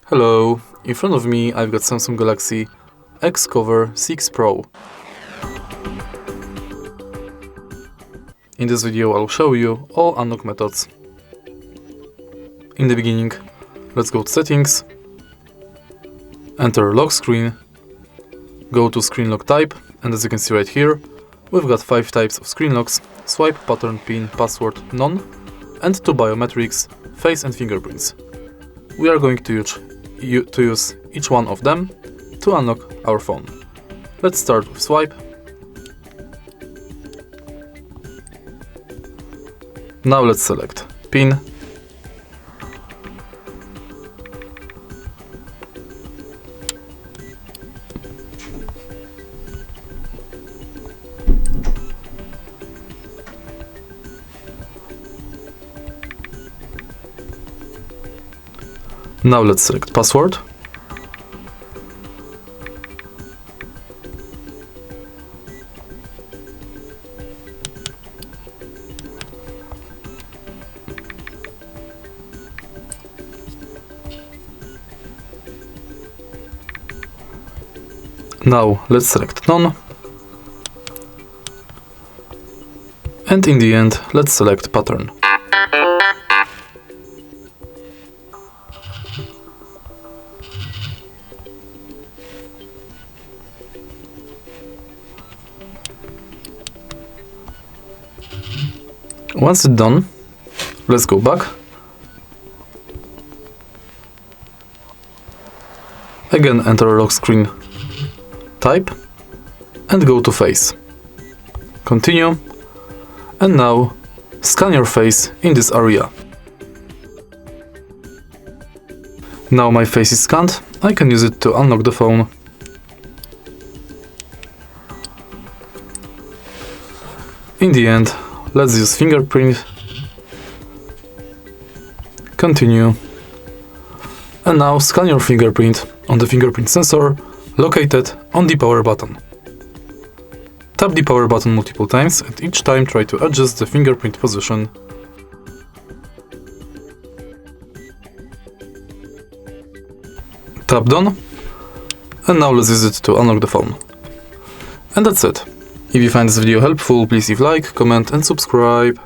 Hello, in front of me I've got Samsung Galaxy Xcover6 Pro. In this video I'll show you all unlock methods. In the beginning, let's go to settings, enter lock screen, go to screen lock type, and as you can see right here, we've got 5 types of screen locks: swipe, pattern, pin, password, none, and 2 biometrics, face and fingerprints. We are going to use each one of them to unlock our phone. Let's start with swipe. Now let's select pin. Now let's select password. Now let's select none. And in the end, let's select pattern. Once it's done, let's go back. Again, enter lock screen type and go to face. Continue, and now scan your face in this area. Now my face is scanned, I can use it to unlock the phone. In the end, let's use fingerprint. Continue. And now scan your fingerprint on the fingerprint sensor located on the power button. Tap the power button multiple times and each time try to adjust the fingerprint position. Tap done. And now let's use it to unlock the phone. And that's it. If you find this video helpful, please leave a like, comment and subscribe.